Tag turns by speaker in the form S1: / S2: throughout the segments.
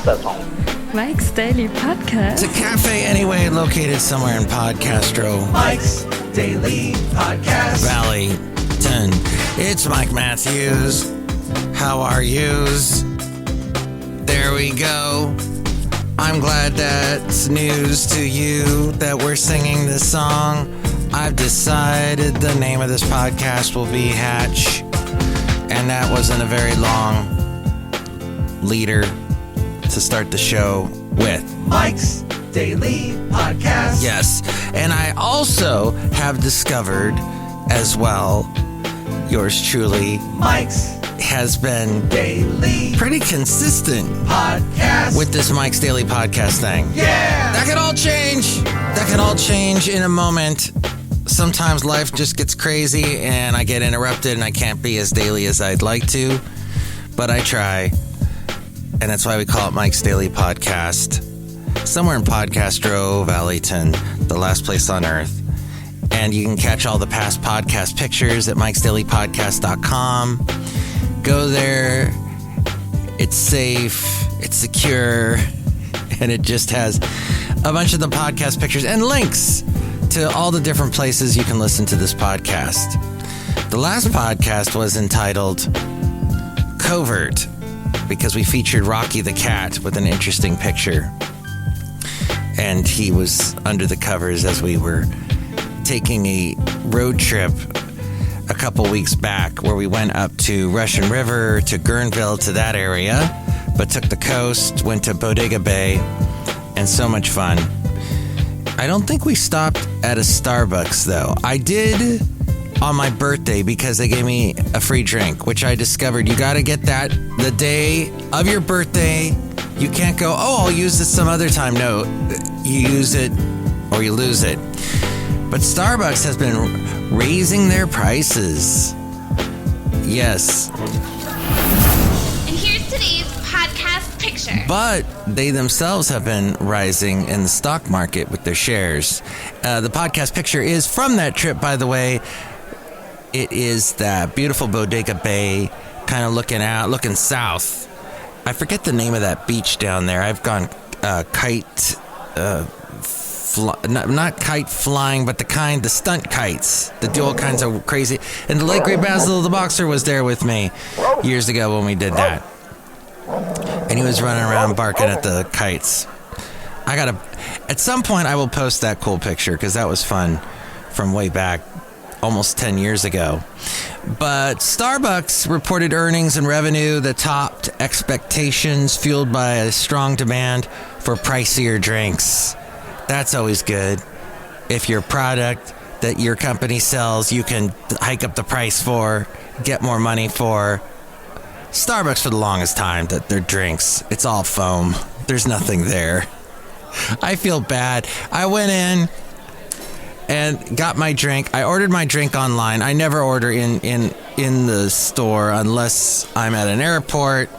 S1: casa home.
S2: Mike's Daily Podcast.
S3: It's a Café Anyway located somewhere in Podcastro.
S4: Mike's Daily Podcast.
S3: Valleyton. It's Mike Matthews. How are yous? There we go. I'm glad that's news to you that we're singing this song. I've decided the name of this podcast will be Hatch. And that wasn't a very long leader to start the show with.
S4: Mike's Daily Podcast.
S3: Yes. And I also have discovered as well, yours truly,
S4: Mike's
S3: has been
S4: Daily
S3: pretty consistent
S4: Podcast
S3: with this Mike's Daily Podcast thing.
S4: Yeah!
S3: That could all change. That could all change in a moment. Sometimes life just gets crazy and I get interrupted and I can't be as daily as I'd like to, but I try. And that's why we call it Mike's Daily Podcast. Somewhere in Podcastro, Valleyton, the last place on earth. And you can catch all the past podcast pictures at MikesDailyPodcast.com. Go there. It's safe. It's secure. And it just has a bunch of the podcast pictures and links to all the different places you can listen to this podcast. The last podcast was entitled Covert, because we featured Rocky the cat with an interesting picture. And he was under the covers as we were taking a road trip a couple weeks back where we went up to Russian River, to Guerneville, to that area, but took the coast, went to Bodega Bay, and so much fun. I don't think we stopped at a Starbucks, though. I did on my birthday because they gave me a free drink, which I discovered you got to get that the day of your birthday. You can't go, oh, I'll use this some other time. No, you use it or you lose it. But Starbucks has been raising their prices. Yes.
S5: And here's today's podcast picture.
S3: But they themselves have been rising in the stock market with their shares. The podcast picture is from that trip, by the way. It is that beautiful Bodega Bay, kind of looking south. I forget the name of that beach down there. I've gone not kite flying, but the stunt kites, the dual kinds of crazy. And the late great Basil the Boxer was there with me years ago when we did that. And he was running around barking at the kites. At some point I will post that cool picture because that was fun from way back, almost 10 years ago. But Starbucks reported earnings and revenue that topped expectations, fueled by a strong demand for pricier drinks. That's always good. If your product that your company sells, you can hike up the price for, get more money for. Starbucks for the longest time, that their drinks, it's all foam. There's nothing there. I feel bad. I went in and got my drink. I ordered my drink online. I never order in the store unless I'm at an airport,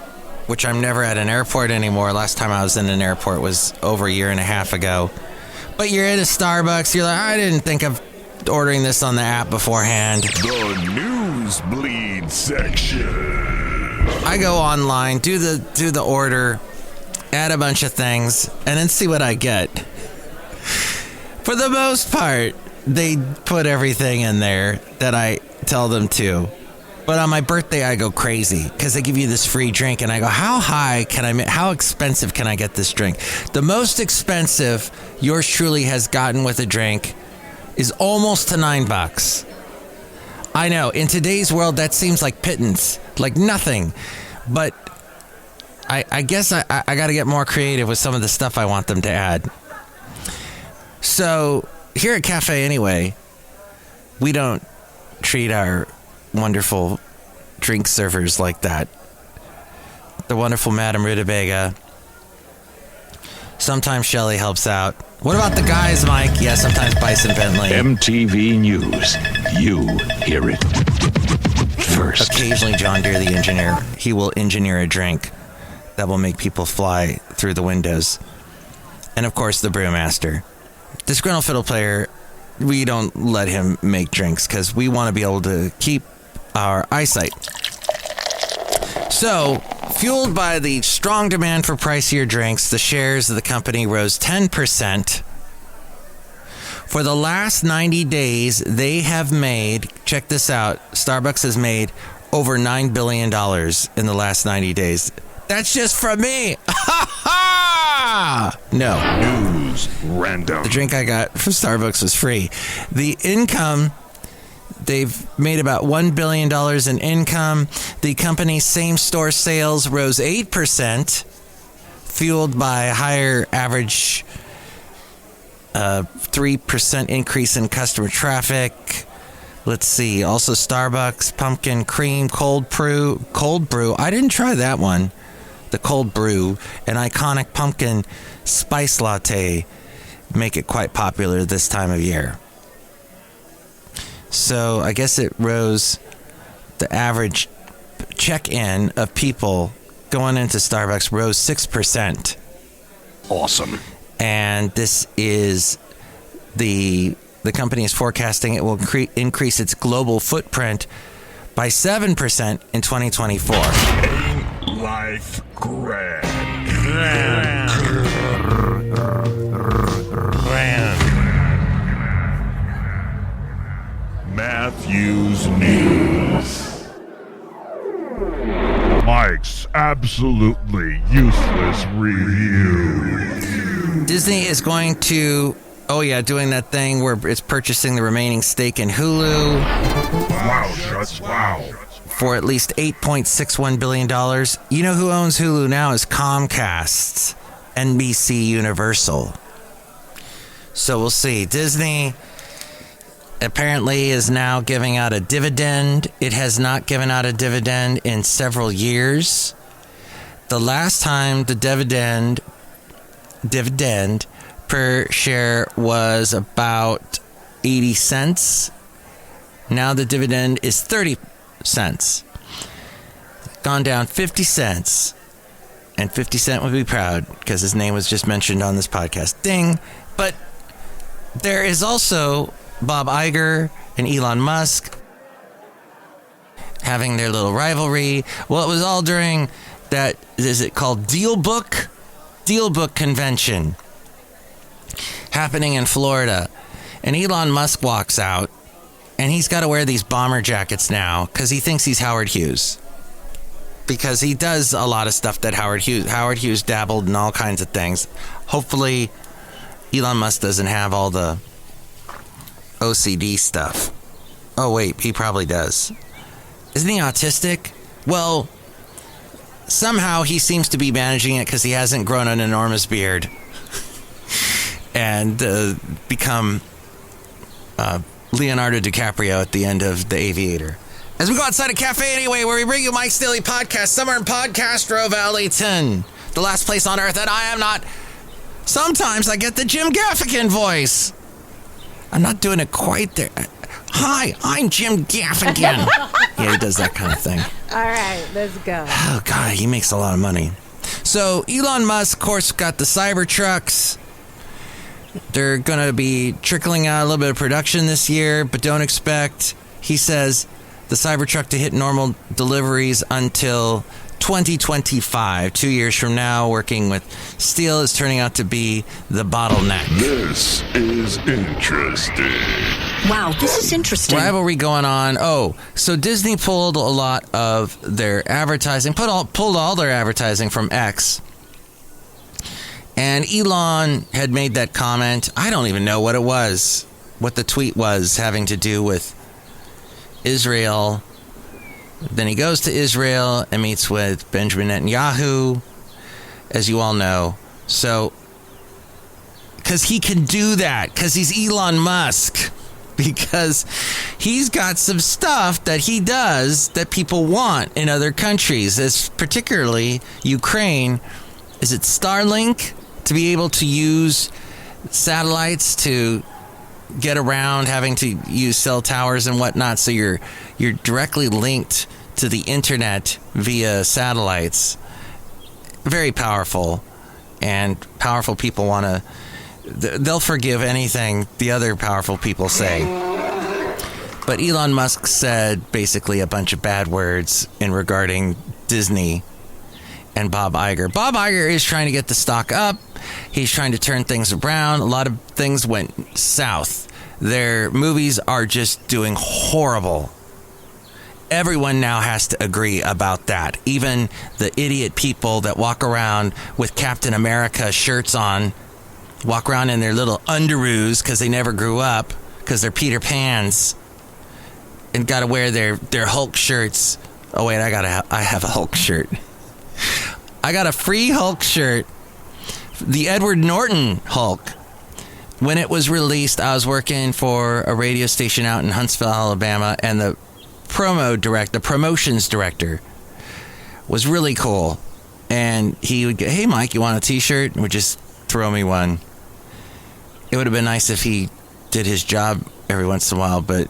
S3: which I'm never at an airport anymore. Last time I was in an airport was over a year and a half ago. But you're at a Starbucks, you're like, I didn't think of ordering this on the app beforehand.
S6: The Newsbleed section.
S3: I go online, do the order, add a bunch of things, and then see what I get. For the most part, they put everything in there that I tell them to. But on my birthday, I go crazy because they give you this free drink, and I go, how expensive can I get this drink? The most expensive yours truly has gotten with a drink is almost to $9. I know, in today's world, that seems like pittance, like nothing. But I guess I got to get more creative with some of the stuff I want them to add. So here at Café Anyway, we don't treat our wonderful drink servers like that. The wonderful Madame Rutabaga. Sometimes Chely helps out. What about the guys, Mike? Yeah, sometimes Bison Bentley.
S6: MTV News. You hear it first.
S3: Occasionally John Deere, the engineer, he will engineer a drink that will make people fly through the windows. And of course, the Brewmaster. Disgruntled Fiddle Player, we don't let him make drinks because we want to be able to keep our eyesight. So, Fueled by the strong demand for pricier drinks, the shares of the company rose 10%. For the last 90 days, they have made, check this out, Starbucks has made over $9 billion in the last 90 days. That's just from me. No.
S6: News random.
S3: The drink I got from Starbucks was free. The income, they've made about $1 billion in income. The company's same-store sales rose 8%, fueled by a higher average 3% increase in customer traffic. Let's see. Also, Starbucks pumpkin cream cold brew. I didn't try that one. The cold brew, an iconic pumpkin spice latte, make it quite popular this time of year. So I guess it rose the average check-in of people going into Starbucks rose 6%.
S6: Awesome.
S3: And this is the company is forecasting it will increase its global footprint by 7% in 2024.
S6: Ain't life grand? Matthew's News. Mike's absolutely useless review.
S3: Disney is going to, doing that thing where it's purchasing the remaining stake in Hulu.
S6: Wow.
S3: For at least $8.61 billion. You know who owns Hulu now is Comcast, NBC Universal. So we'll see. Disney apparently is now giving out a dividend. It has not given out a dividend in several years. The last time the dividend per share was about 80 cents. Now the dividend is 30 cents. Gone down 50 cents. And 50 Cent would be proud because his name was just mentioned on this podcast. Ding. But there is also Bob Iger and Elon Musk having their little rivalry. Well, it was all during that, is it called Deal Book convention happening in Florida. And Elon Musk walks out and he's got to wear these bomber jackets now because he thinks he's Howard Hughes. Because he does a lot of stuff that Howard Hughes dabbled in all kinds of things. Hopefully, Elon Musk doesn't have all the OCD stuff. Oh, wait, he probably does. Isn't he autistic? Well, somehow he seems to be managing it because he hasn't grown an enormous beard and become Leonardo DiCaprio at the end of The Aviator. As we go outside of Café Anyway, where we bring you Mike's Daily Podcast, somewhere in Podcastro Valleyton, the last place on earth that I am not. Sometimes I get the Jim Gaffigan voice. I'm not doing it quite there. Hi, I'm Jim Gaffigan. Yeah, he does that kind of thing.
S1: All right, let's go.
S3: Oh, God, he makes a lot of money. So, Elon Musk, of course, got the Cybertrucks. They're going to be trickling out a little bit of production this year, but don't expect, he says, the Cybertruck to hit normal deliveries until 2025. 2 years from now, working with steel is turning out to be the bottleneck.
S6: This is interesting.
S2: Wow, this is interesting.
S3: Rivalry going on. Oh, so Disney pulled a lot of their advertising, pulled all their advertising from X. And Elon had made that comment. I don't even know what it was, what the tweet was having to do with Israel. Then he goes to Israel and meets with Benjamin Netanyahu, as you all know. So, because he can do that, because he's Elon Musk, because he's got some stuff that he does that people want in other countries, as particularly Ukraine. Is it Starlink? To be able to use satellites to get around having to use cell towers and whatnot, so you're directly linked to the internet via satellites. Very powerful, and powerful people they'll forgive anything the other powerful people say. But Elon Musk said basically a bunch of bad words regarding Disney and Bob Iger. Bob Iger is trying to get the stock up. He's trying to turn things around. A lot of things went south. Their movies are just doing horrible. Everyone now has to agree about that. Even the idiot people that walk around with Captain America shirts on, walk around in their little underoos because they never grew up, because they're Peter Pans, and got to wear their Hulk shirts. Oh, wait, I have a Hulk shirt. I got a free Hulk shirt, the Edward Norton Hulk. When it was released, I was working for a radio station out in Huntsville, Alabama, and the promotions director was really cool. And he would go, "Hey, Mike, you want a t-shirt?" And would just throw me one. It would have been nice if he did his job every once in a while, but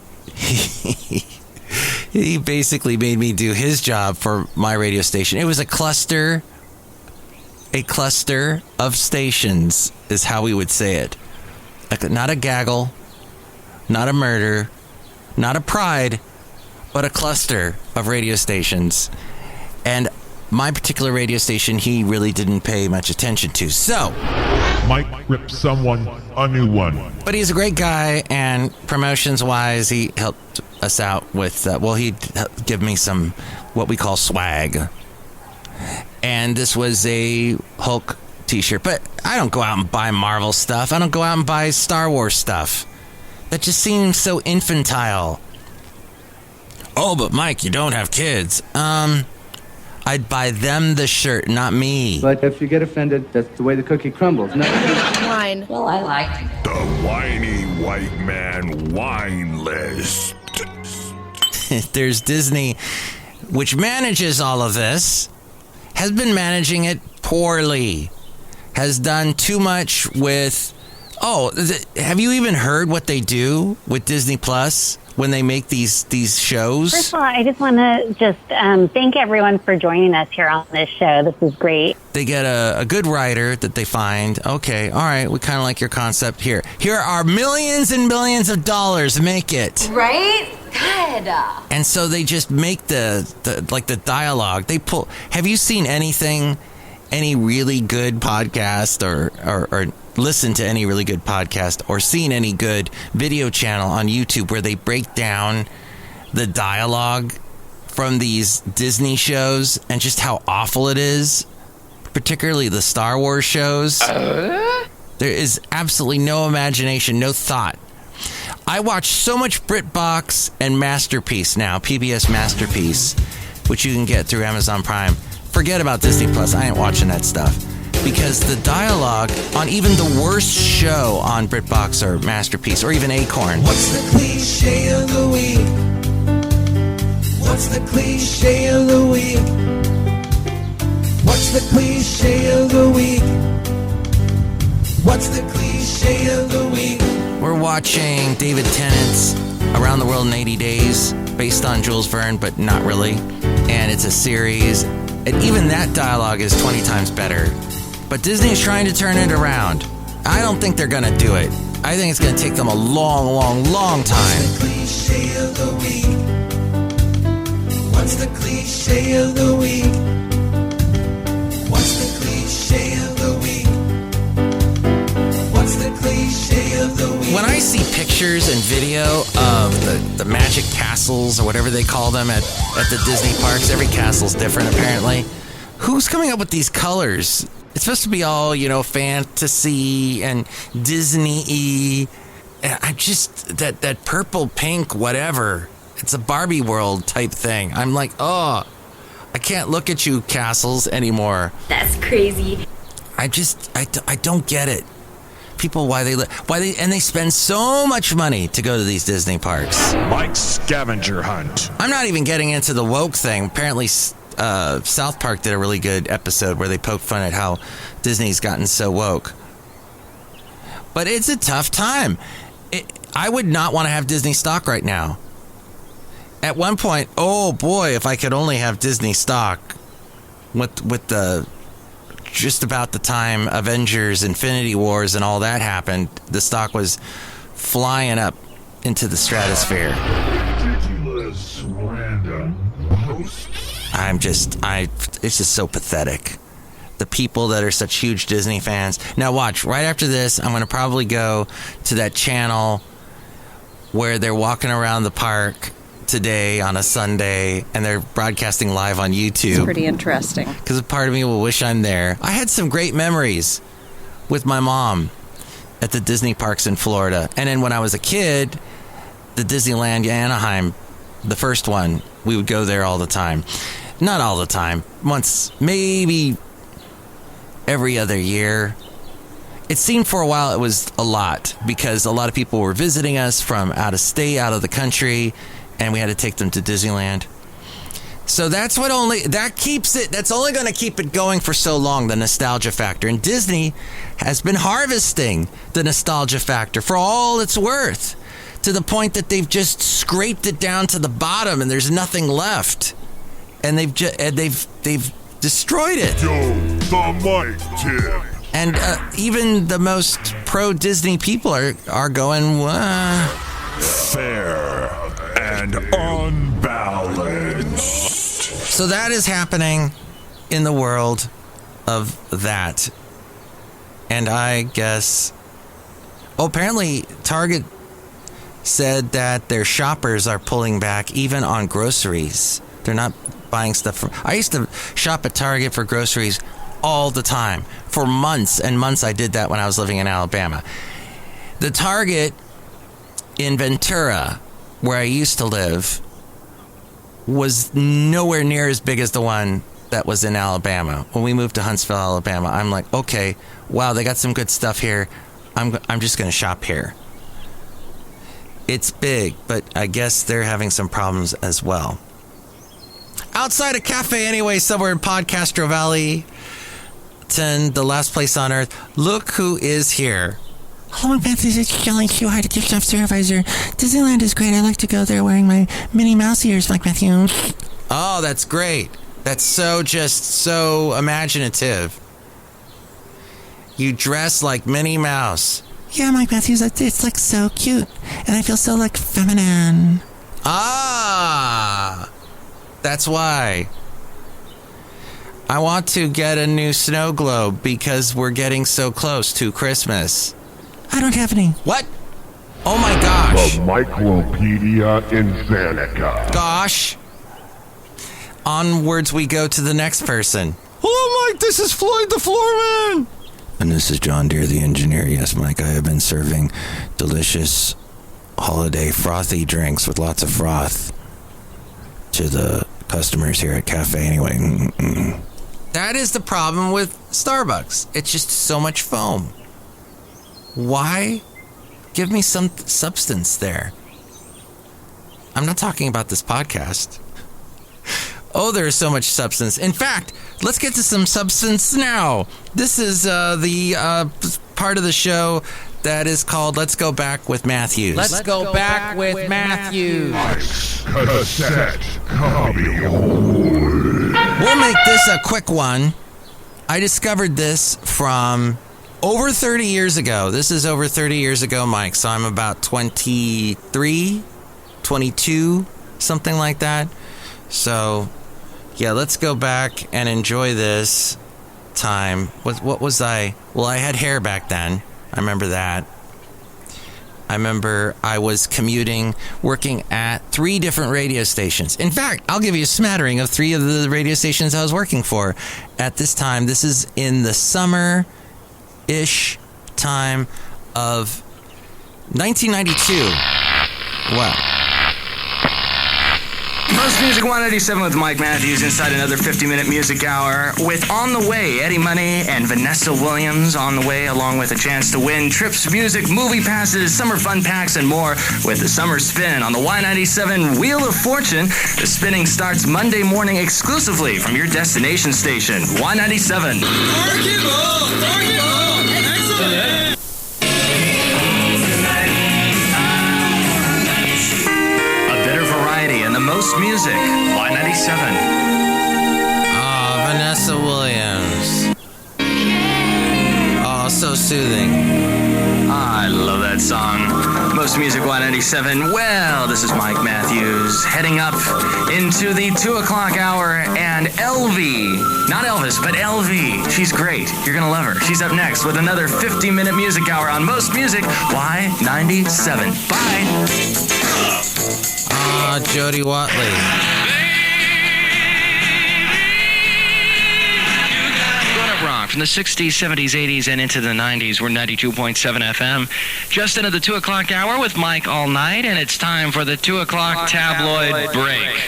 S3: he basically made me do his job for my radio station. It was a cluster of stations is how we would say it. Not a gaggle, not a murder, not a pride, but a cluster of radio stations. And my particular radio station, he really didn't pay much attention to. So
S6: Mike ripped someone a new one.
S3: But he's a great guy, and promotions-wise, he helped us out with, he'd give me some what we call swag. And this was a Hulk t-shirt. But I don't go out and buy Marvel stuff. I don't go out and buy Star Wars stuff. That just seems so infantile. Oh, but Mike, you don't have kids. I'd buy them the shirt, not me.
S1: But if you get offended, that's the way the cookie crumbles. No.
S2: Wine. Well, I like
S6: The whiny white man wine list.
S3: There's Disney, which manages all of this, has been managing it poorly, has done too much with... have you even heard what they do with Disney Plus when they make these shows?
S7: First of all, I just want to thank everyone for joining us here on this show. This is great.
S3: They get a good writer that they find. Okay, all right, we kind of like your concept here. Here are millions and millions of dollars. Make it.
S8: Right? Good.
S3: And so they just make the dialogue. They pull. Have you seen any really good podcast or listen to any really good podcast or seen any good video channel on YouTube where they break down the dialogue from these Disney shows and just how awful it is, particularly the Star Wars shows? There is absolutely no imagination, no thought. I watch so much BritBox and Masterpiece now, PBS Masterpiece, which you can get through Amazon Prime. Forget about Disney Plus. I ain't watching that stuff. Because the dialogue on even the worst show on BritBox or Masterpiece or even Acorn.
S4: What's the cliche of the week? What's the cliche of the week? What's the cliche of the week? What's the cliche of the week?
S3: We're watching David Tennant's Around the World in 80 Days, based on Jules Verne, but not really. And it's a series. And even that dialogue is 20 times better. But Disney is trying to turn it around. I don't think they're going to do it. I think it's going to take them a long, long, long time.
S4: What's the cliche of the week? What's the cliche of the week? What's the cliche of the week? What's the cliche of the week?
S3: When I see pictures and video of the magic castles or whatever they call them at the Disney parks, every castle's different apparently. Who's coming up with these colors? It's supposed to be all, fantasy and Disney-y. And I just, that purple, pink, whatever. It's a Barbie world type thing. I'm like, I can't look at you castles anymore.
S8: That's crazy.
S3: I don't get it. People, why they spend so much money to go to these Disney parks.
S6: Mike's scavenger hunt.
S3: I'm not even getting into the woke thing. Apparently, South Park did a really good episode where they poked fun at how Disney's gotten so woke. But it's a tough time. I would not want to have Disney stock right now. At one point, oh boy, if I could only have Disney stock with the just about the time Avengers, Infinity Wars, and all that happened, the stock was flying up into the stratosphere.
S6: Ridiculous random posts
S3: it's just so pathetic. The people that are such huge Disney fans. Now watch, right after this, I'm going to probably go to that channel where they're walking around the park today on a Sunday and they're broadcasting live on YouTube.
S2: It's pretty interesting.
S3: Because a part of me will wish I'm there. I had some great memories with my mom at the Disney parks in Florida. And then when I was a kid, the Disneyland Anaheim, the first one, we would go there all the time. Not all the time. Once, maybe every other year. It seemed for a while it was a lot because a lot of people were visiting us from out of state, out of the country, and we had to take them to Disneyland. So that's only going to keep it going for so long, the nostalgia factor. And Disney has been harvesting the nostalgia factor for all it's worth, to the point that they've just scraped it down to the bottom and there's nothing left. And they've destroyed it.
S6: Yo, the mic tip.
S3: And even the most pro-Disney people are going,
S6: Fair and unbalanced.
S3: So that is happening in the world of that. And I guess... apparently Target said that their shoppers are pulling back even on groceries. They're not buying stuff. I used to shop at Target for groceries all the time. For months and months I did that when I was living in Alabama. The Target in Ventura, where I used to live, was nowhere near as big as the one that was in Alabama. When we moved to Huntsville, Alabama, I'm like, okay, wow, they got some good stuff here. I'm just going to shop here. It's big, but I guess they're having some problems as well. Outside of Café Anyway, somewhere in Podcastro Valley, the last place on earth, look who is here.
S9: Hello, Matthews. It's Chely Shoehart, gift shop supervisor. Disneyland is great. I like to go there wearing my Minnie Mouse ears like Matthew.
S3: Oh, that's great. That's so imaginative. You dress like Minnie Mouse.
S9: Yeah, Mike Matthews, it's like so cute. And I feel so like feminine.
S3: Ah, that's why. I want to get a new snow globe because we're getting so close to Christmas.
S9: I don't have any.
S3: What? Oh my gosh.
S6: The Micropedia Infanica.
S3: Gosh. Onwards we go to the next person. Hello, Mike. This is Floyd the Floorman. And this is John Deere, the engineer. Yes, Mike, I have been serving delicious holiday frothy drinks with lots of froth to the customers here at Café Anyway. Mm-mm. That is the problem with Starbucks. It's just so much foam. Why? Give me some substance there. I'm not talking about this podcast. Oh, there is so much substance. In fact, let's get to some substance now. This is the part of the show that is called Let's Go Back with Matthews.
S2: Let's go back with Matthews.
S6: Cassette copy.
S3: We'll make this a quick one. I discovered this from over 30 years ago. This is over 30 years ago, Mike. So I'm about 23, 22, something like that. So, yeah, let's go back and enjoy this time. What was I? Well, I had hair back then. I remember that. I remember I was commuting, working at 3 different radio stations. In fact, I'll give you a smattering of 3 of the radio stations I was working for at this time. This is in the summer-ish time of 1992. Wow.
S10: Most Music 187 with Mike Matthews inside another 50-minute music hour with On the Way, Eddie Money and Vanessa Williams on the way, along with a chance to win trips, music, movie passes, summer fun packs, and more with the Summer Spin on the Y97 Wheel of Fortune. The spinning starts Monday morning exclusively from your destination station, Y97. Excellent. And the most music, Y97.
S3: Oh, Vanessa Williams. Oh, so soothing.
S10: I I love that song. Most Music 197. Well, this is Mike Matthews heading up into the 2 o'clock hour, and LV, not Elvis, but LV, she's great. You're gonna love her. She's up next with another 50-minute music hour on Most Music Y97. Bye.
S3: Jody Watley.
S10: Rock from the 60s, 70s, 80s, and into the 90s. We're 92.7 FM. Just into the 2 o'clock hour with Mike all night, and it's time for the 2 o'clock tabloid break.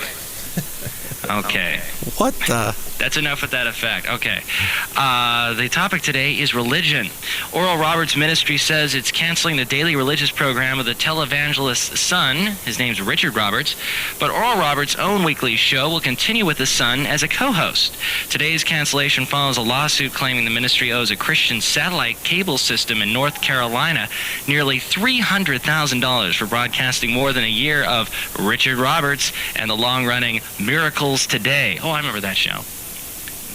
S10: Okay.
S3: What the?
S10: That's enough with that effect. Okay. The topic today is religion. Oral Roberts Ministry says it's canceling the daily religious program of the televangelist's son. His name's Richard Roberts. But Oral Roberts' own weekly show will continue with the son as a co-host. Today's cancellation follows a lawsuit claiming the ministry owes a Christian satellite cable system in North Carolina nearly $300,000 for broadcasting more than a year of Richard Roberts and the long-running Miracles Today. Oh, I remember that show.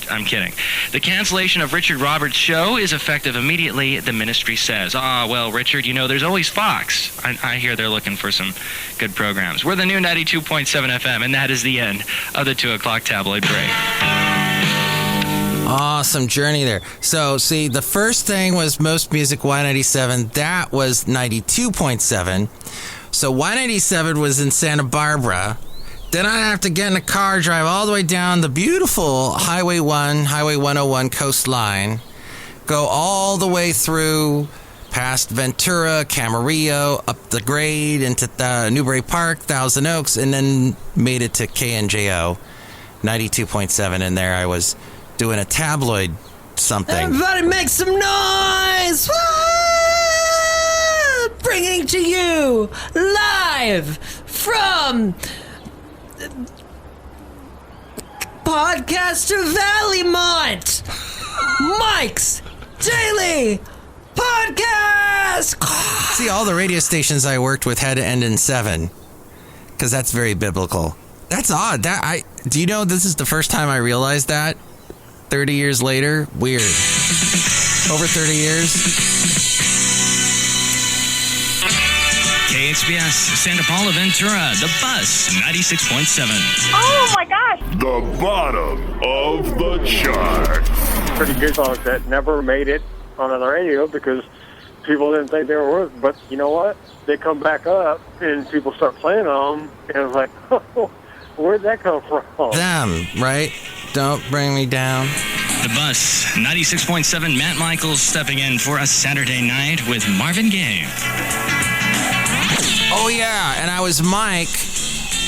S10: I'm kidding. The cancellation of Richard Roberts' show is effective immediately, the ministry says. Well, Richard, there's always Fox. I hear they're looking for some good programs. We're the new 92.7 FM, and that is the end of the 2 o'clock tabloid break.
S3: Awesome journey there. So, see, the first thing was Most Music Y97. That was 92.7. So, Y97 was in Santa Barbara. Then I have to get in a car, drive all the way down the beautiful Highway 1, Highway 101 coastline, go all the way through past Ventura, Camarillo, up the grade into Newbury Park, Thousand Oaks, and then made it to KNJO 92.7. And there I was doing a tabloid something.
S9: Everybody make some noise! Woo! Bringing to you live from Podcaster Valleymont, Mike's Daily Podcast.
S3: See, all the radio stations I worked with had to end in 7, because that's very biblical. That's odd. Do you know this is the first time I realized that? 30 years later? Weird. Over 30 years?
S10: KXPS, Santa Paula Ventura, The Bus, 96.7.
S11: Oh my gosh!
S6: The bottom of the chart.
S11: Pretty good songs that never made it on the radio because people didn't think they were worth it. But you know what? They come back up and people start playing them, and it's like, oh, where'd that come from?
S3: Them, right? Don't bring me down.
S10: The Bus, 96.7. Matt Michaels stepping in for a Saturday night with Marvin Gaye.
S3: Oh, yeah, and I was Mike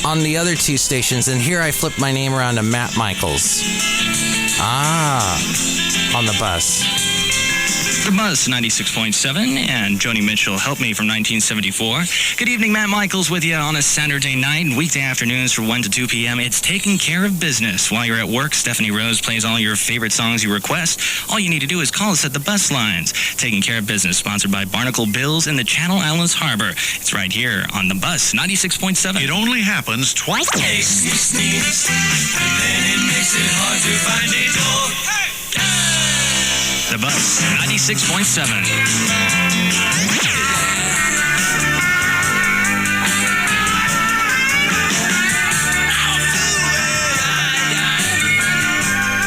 S3: on the other 2 stations, and here I flipped my name around to Matt Michaels. On the Bus.
S10: The Bus, 96.7, and Joni Mitchell, Help Me from 1974. Good evening, Matt Michaels with you on a Saturday night and weekday afternoons from 1 to 2 p.m. It's Taking Care of Business. While you're at work, Stephanie Rose plays all your favorite songs you request. All you need to do is call us at the bus lines. Taking Care of Business, sponsored by Barnacle Bills in the Channel Islands Harbor. It's right here on The Bus, 96.7.
S6: It only happens twice.
S4: Makes me sneeze, then it makes it hard to find a door.
S10: The Bus, 96.7.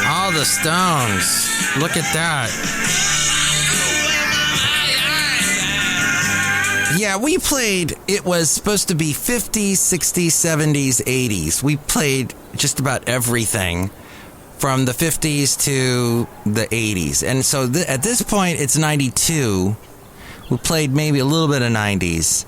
S3: All the Stones. Look at that. Yeah, we played, it was supposed to be 50s, 60s, 70s, 80s. We played just about everything from the 50s to the 80s. And so at this point, it's 92. We played maybe a little bit of 90s.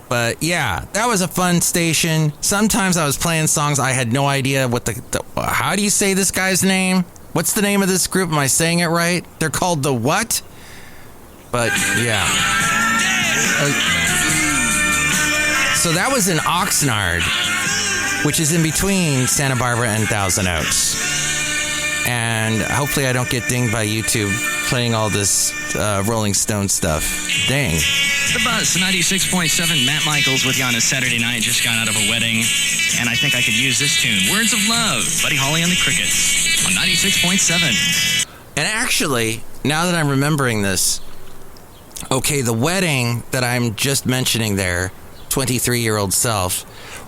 S3: But yeah, that was a fun station. Sometimes I was playing songs I had no idea what how do you say this guy's name? What's the name of this group? Am I saying it right? They're called the what? But yeah. So that was in Oxnard, which is in between Santa Barbara and Thousand Oaks. And hopefully I don't get dinged by YouTube playing all this Rolling Stone stuff. Dang.
S10: The Bus, 96.7. Matt Michaels with you on a Saturday night. Just got out of a wedding, and I think I could use this tune. Words of Love, Buddy Holly and the Crickets on 96.7.
S3: And actually, now that I'm remembering this, Okay, the wedding that I'm just mentioning there, 23-year-old self,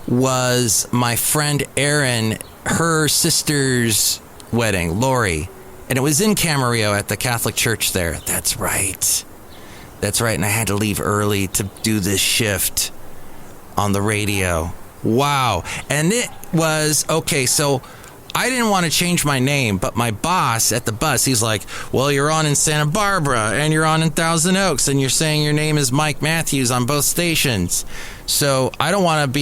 S3: was my friend Erin, her sister's wedding, Lori. And it was in Camarillo at the Catholic Church there. That's right. And I had to leave early to do this shift on the radio. Wow. And it was, okay, so I didn't want to change my name, but my boss at the bus, he's like, well, you're on in Santa Barbara and you're on in Thousand Oaks and you're saying your name is Mike Matthews on both stations. So I don't want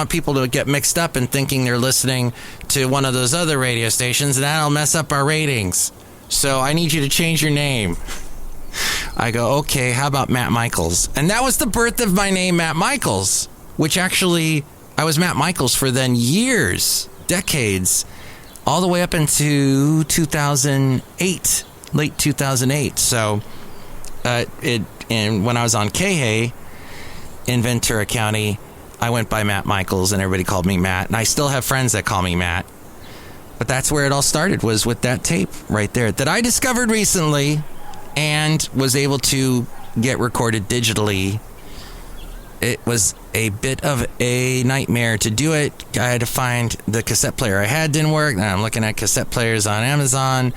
S3: people to get mixed up and thinking they're listening to one of those other radio stations, and that'll mess up our ratings. So I need you to change your name. I go, okay, how about Matt Michaels? And that was the birth of my name, Matt Michaels, which actually, I was Matt Michaels for then years, decades, all the way up into 2008, late 2008. So when I was on Kehei in Ventura County, I went by Matt Michaels and everybody called me Matt. And I still have friends that call me Matt. But that's where it all started, was with that tape right there that I discovered recently and was able to get recorded digitally. It was a bit of a nightmare to do it. I had to find the cassette player I had didn't work. Now I'm looking at cassette players on Amazon,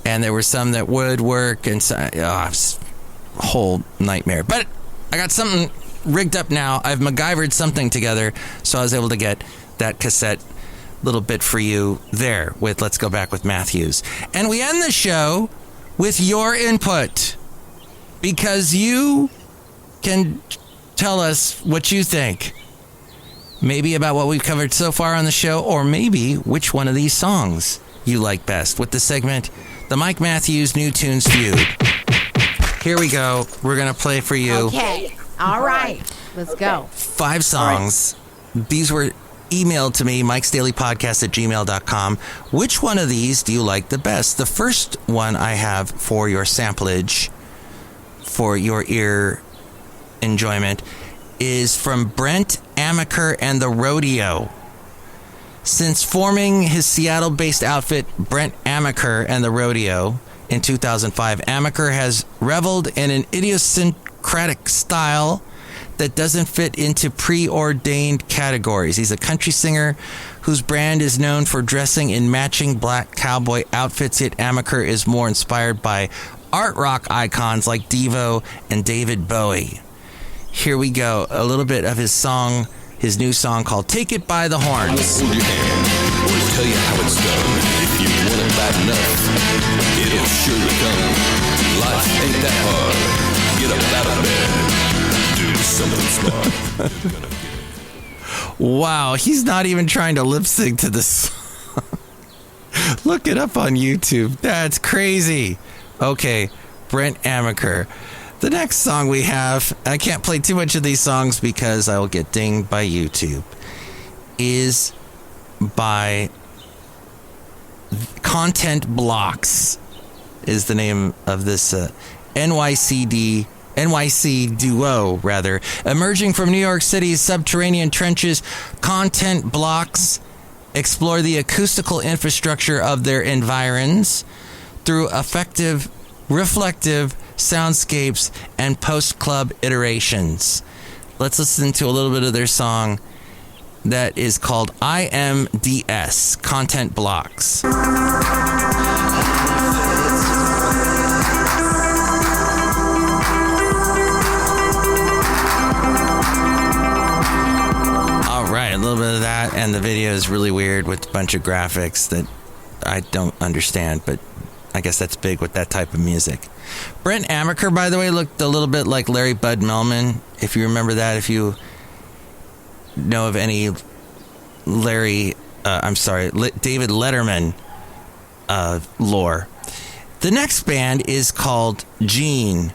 S3: and there were some that would work, and so, it was a whole nightmare. But I got something rigged up now. I've MacGyvered something together, so I was able to get that cassette little bit for you there with Let's Go Back with Matthews. And we end the show with your input, because you can tell us what you think. Maybe about what we've covered so far on the show, or maybe which one of these songs you like best with the segment, The Mike Matthews New Tunes Feud. Here we go. We're going to play for you.
S12: Okay. All right. Let's go.
S3: 5 songs. Right. These were emailed to me, MikesDailyPodcast@gmail.com. Which one of these do you like the best? The first one I have for your samplage, for your ear enjoyment, is from Brent Amaker and the Rodeo. Since forming his Seattle-based outfit, Brent Amaker and the Rodeo, in 2005, Amaker has reveled in an idiosyncratic style that doesn't fit into preordained categories. He's a country singer whose brand is known for dressing in matching black cowboy outfits, yet Amaker is more inspired by art rock icons like Devo and David Bowie. Here we go, a little bit of his song, his new song called Take It By the Horns.
S13: Hold your hand, we'll tell you how it's done. If you want it bad enough, it'll surely come. Life ain't that hard. Get up out of bed, do something smart.
S3: Wow, he's not even trying to lip sync to this. Look it up on YouTube. That's crazy. Okay, Brent Amaker. The next song we have, I can't play too much of these songs because I will get dinged by YouTube, is by Content Blocks, is the name of this NYC duo, rather. Emerging from New York City's subterranean trenches, Content Blocks explore the acoustical infrastructure of their environs through effective, reflective soundscapes and post-club iterations. Let's listen to a little bit of their song that is called IMDS, Content Blocks. Alright, a little bit of that, and the video is really weird with a bunch of graphics that I don't understand, but I guess that's big with that type of music. Brent Amaker, by the way, looked a little bit like Larry Bud Melman, if you remember that, if you know of any David Letterman lore. The next band is called Gene,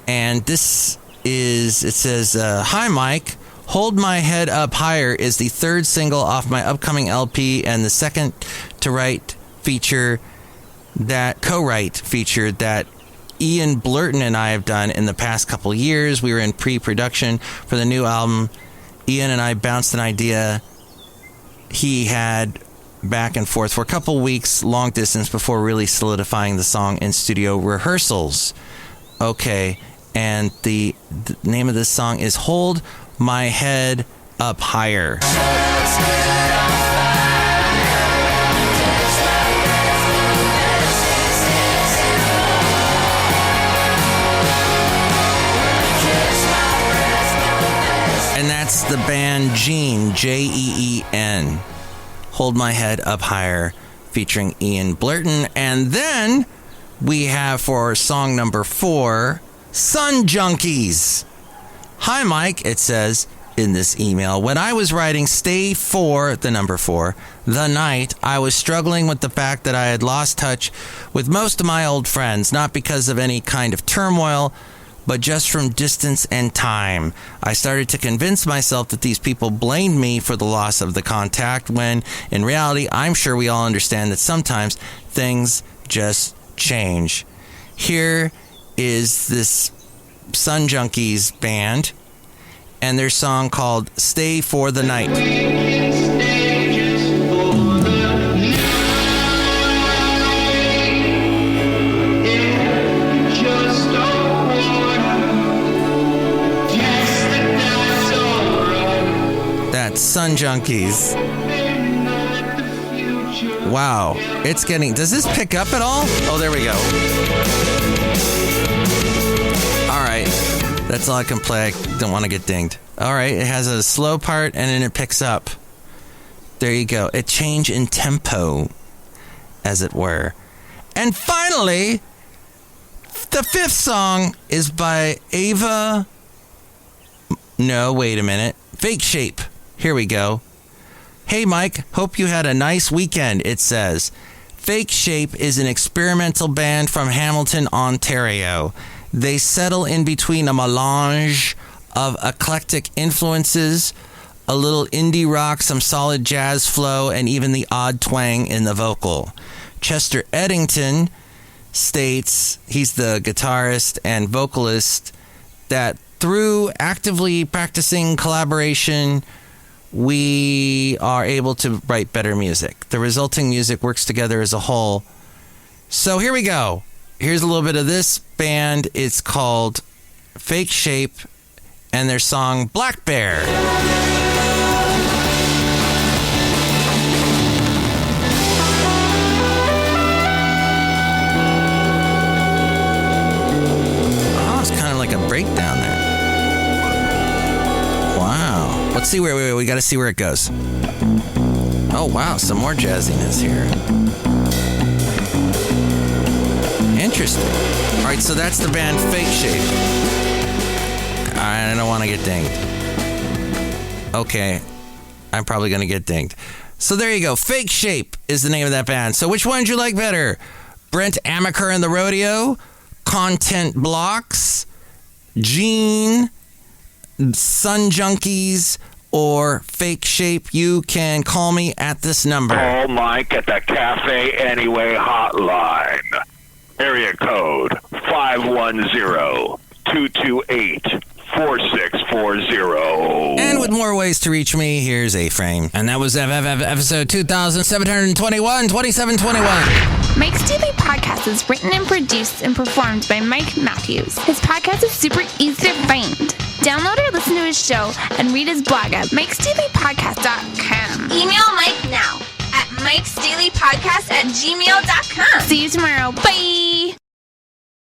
S3: and this is, it says, Hi Mike, Hold My Head Up Higher is the third single off my upcoming LP and the second co-write feature that Ian Blurton and I have done in the past couple years. We were in pre-production for the new album. Ian and I bounced an idea he had back and forth for a couple weeks, long distance, before really solidifying the song in studio rehearsals. Okay, and the name of this song is Hold My Head Up Higher. And that's the band Gene, Jeen. Hold My Head Up Higher, featuring Ian Blurton. And then we have for song number 4, Sun Junkies. Hi, Mike, it says in this email. When I was writing Stay For, the number 4, the night, I was struggling with the fact that I had lost touch with most of my old friends, not because of any kind of turmoil, but just from distance and time. I started to convince myself that these people blamed me for the loss of the contact, when in reality, I'm sure we all understand that sometimes things just change. Here is this Sun Junkies band and their song called Stay For the Night. Sun Junkies. Wow, it's getting... Does this pick up at all? Oh, there we go. All right, that's all I can play. I don't want to get dinged. All right, it has a slow part and then it picks up. There you go. A change in tempo, as it were. And finally, the 5th song is by Ava... No, wait a minute. Fake Shape. Here we go. Hey, Mike, hope you had a nice weekend, it says. Fake Shape is an experimental band from Hamilton, Ontario. They settle in between a melange of eclectic influences, a little indie rock, some solid jazz flow, and even the odd twang in the vocal. Chester Eddington states, he's the guitarist and vocalist, that through actively practicing collaboration, we are able to write better music. The resulting music works together as a whole. So here we go. Here's a little bit of this band. It's called Fake Shape and their song Black Bear. Oh, it's kind of like a breakdown there. Wow. Let's see where we got to see where it goes. Oh, wow. Some more jazziness here. Interesting. All right, so that's the band Fake Shape. I don't want to get dinged. Okay. I'm probably going to get dinged. So there you go. Fake Shape is the name of that band. So which one did you like better? Brent Amaker and the Rodeo? Content Blocks? Gene? Sun Junkies? Or Fake Shape? You can call me at this number.
S6: Call Mike at the Café Anyway hotline. Area code 510-228-4640.
S3: And with more ways to reach me, here's A-Frame. And that was episode 2721, 2721.
S5: Mike's Daily Podcast is written and produced and performed by Mike Matthews. His podcast is super easy to find. Download or listen to his show and read his blog at MikesDailyPodcast.com.
S8: Email Mike now at MikesDailyPodcast@gmail.com.
S5: See you tomorrow. Bye!